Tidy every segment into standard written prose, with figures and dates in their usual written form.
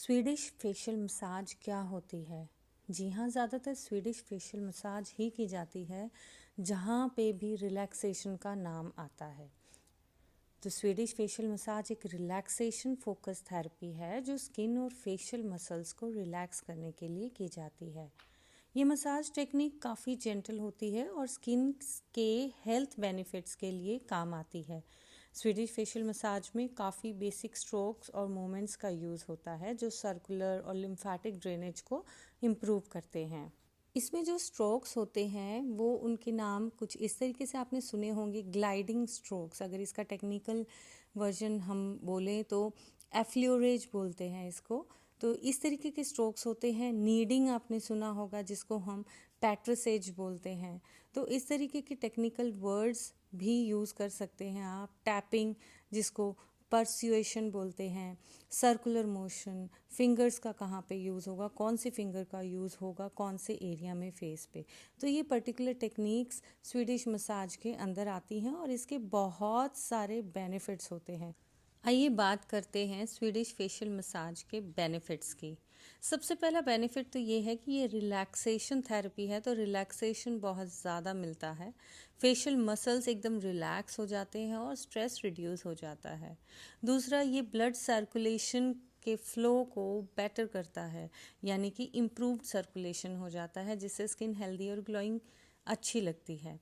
Swedish facial massage क्या होती है? जी हाँ, ज़्यादातर स्वीडिश फेशियल मसाज ही की जाती है जहाँ पे भी रिलैक्सेशन का नाम आता है। तो स्वीडिश फेशियल मसाज एक रिलैक्सेशन फोकस थेरेपी है जो स्किन और फेशियल मसल्स को रिलैक्स करने के लिए की जाती है। ये मसाज टेक्निक काफ़ी जेंटल होती है और स्किन के हेल्थ बेनिफिट्स के लिए काम आती है। स्वीडिश फेशियल मसाज में काफ़ी बेसिक स्ट्रोक्स और मूवमेंट्स का यूज़ होता है जो सर्कुलर और लिम्फेटिक ड्रेनेज को इम्प्रूव करते हैं। इसमें जो स्ट्रोक्स होते हैं वो उनके नाम कुछ इस तरीके से आपने सुने होंगे, ग्लाइडिंग स्ट्रोक्स। अगर इसका टेक्निकल वर्जन हम बोलें तो एफ्लोरेज बोलते हैं इसको। तो इस तरीके के स्ट्रोक्स होते हैं। नीडिंग आपने सुना होगा जिसको हम पैट्रसेज बोलते हैं। तो इस तरीके के टेक्निकल वर्ड्स भी यूज़ कर सकते हैं आप। टैपिंग जिसको परस्यूएशन बोलते हैं, सर्कुलर मोशन, फिंगर्स का कहाँ पे यूज़ होगा, कौन से फिंगर का यूज़ होगा, कौन से एरिया में फेस पे। तो ये पर्टिकुलर टेक्निक्स स्वीडिश मसाज के अंदर आती हैं और इसके बहुत सारे बेनिफिट्स होते हैं। आइए बात करते हैं स्वीडिश फेशियल मसाज के बेनिफिट्स की। सबसे पहला बेनिफिट तो ये है कि ये रिलैक्सेशन थेरेपी है, तो रिलैक्सेशन बहुत ज़्यादा मिलता है। फेशियल मसल्स एकदम रिलैक्स हो जाते हैं और स्ट्रेस रिड्यूस हो जाता है। दूसरा, ये ब्लड सर्कुलेशन के फ्लो को बेटर करता है, यानी कि इम्प्रूव्ड सर्कुलेशन हो जाता है जिससे स्किन हेल्दी और ग्लोइंग अच्छी लगती है।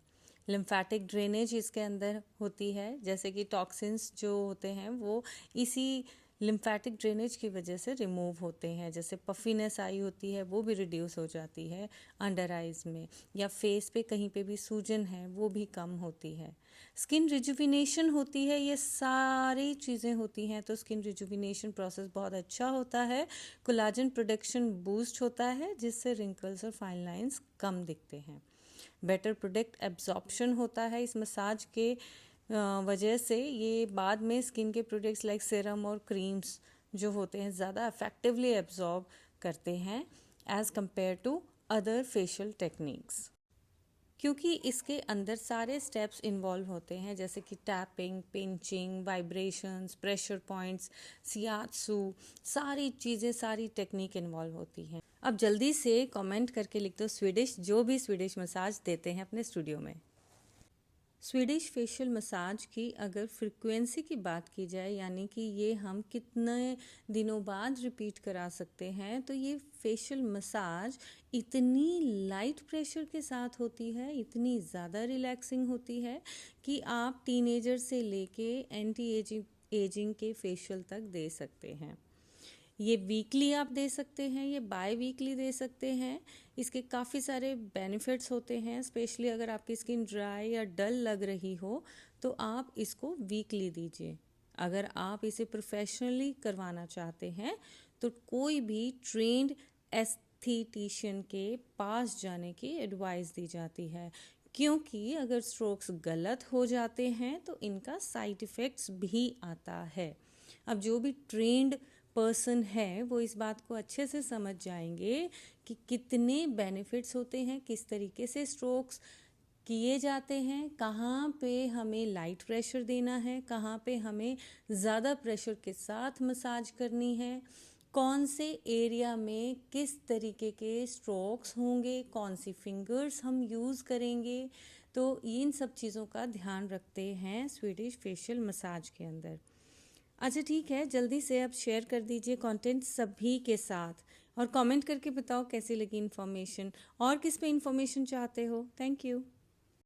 लिम्फेटिक ड्रेनेज इसके अंदर होती है, जैसे कि टॉक्सिन्स जो होते हैं वो इसी लिम्फेटिक ड्रेनेज की वजह से रिमूव होते हैं। जैसे पफीनेस आई होती है वो भी रिड्यूस हो जाती है अंडर आइज में, या फेस पे कहीं पे भी सूजन है वो भी कम होती है। स्किन रिजुविनेशन होती है, ये सारी चीज़ें होती हैं। तो स्किन रिजुविनेशन प्रोसेस बहुत अच्छा होता है। कोलाजन प्रोडक्शन बूस्ट होता है जिससे रिंकल्स और फाइन लाइंस कम दिखते हैं। बेटर प्रोडक्ट एब्जॉर्प्शन होता है इस मसाज के वजह से। ये बाद में स्किन के प्रोडक्ट्स लाइक सीरम और क्रीम्स जो होते हैं ज़्यादा इफेक्टिवली एब्जॉर्ब करते हैं as compare to other facial techniques, क्योंकि इसके अंदर सारे स्टेप्स इन्वॉल्व होते हैं, जैसे कि tapping, pinching, vibrations, pressure points, shiatsu, सारी चीज़ें, सारी टेक्निक इन्वॉल्व होती हैं। अब जल्दी से कमेंट करके लिख दो स्वीडिश, जो भी स्वीडिश मसाज देते हैं अपने स्टूडियो में। स्वीडिश फेशियल मसाज की अगर फ्रिक्वेंसी की बात की जाए, यानी कि ये हम कितने दिनों बाद रिपीट करा सकते हैं, तो ये फेशियल मसाज इतनी लाइट प्रेशर के साथ होती है, इतनी ज़्यादा रिलैक्सिंग होती है कि आप टीनेजर से लेके एंटी एजिंग के फेशियल तक दे सकते हैं। ये वीकली आप दे सकते हैं, ये बाय वीकली दे सकते हैं। इसके काफ़ी सारे बेनिफिट्स होते हैं, स्पेशली अगर आपकी स्किन ड्राई या डल लग रही हो तो आप इसको वीकली दीजिए। अगर आप इसे प्रोफेशनली करवाना चाहते हैं तो कोई भी ट्रेंड एस्थेटिशियन के पास जाने की एडवाइस दी जाती है, क्योंकि अगर स्ट्रोक्स गलत हो जाते हैं तो इनका साइड इफ़ेक्ट्स भी आता है। अब जो भी ट्रेंड पर्सन है वो इस बात को अच्छे से समझ जाएंगे कि कितने बेनिफिट्स होते हैं, किस तरीके से स्ट्रोक्स किए जाते हैं, कहाँ पे हमें लाइट प्रेशर देना है, कहाँ पे हमें ज़्यादा प्रेशर के साथ मसाज करनी है, कौन से एरिया में किस तरीके के स्ट्रोक्स होंगे, कौन सी फिंगर्स हम यूज़ करेंगे। तो इन सब चीज़ों का ध्यान रखते हैं स्वीडिश फेशियल मसाज के अंदर। अच्छा ठीक है, जल्दी से अब शेयर कर दीजिए कंटेंट सभी के साथ और कमेंट करके बताओ कैसी लगी इन्फॉर्मेशन और किस पे इन्फॉर्मेशन चाहते हो। Thank you.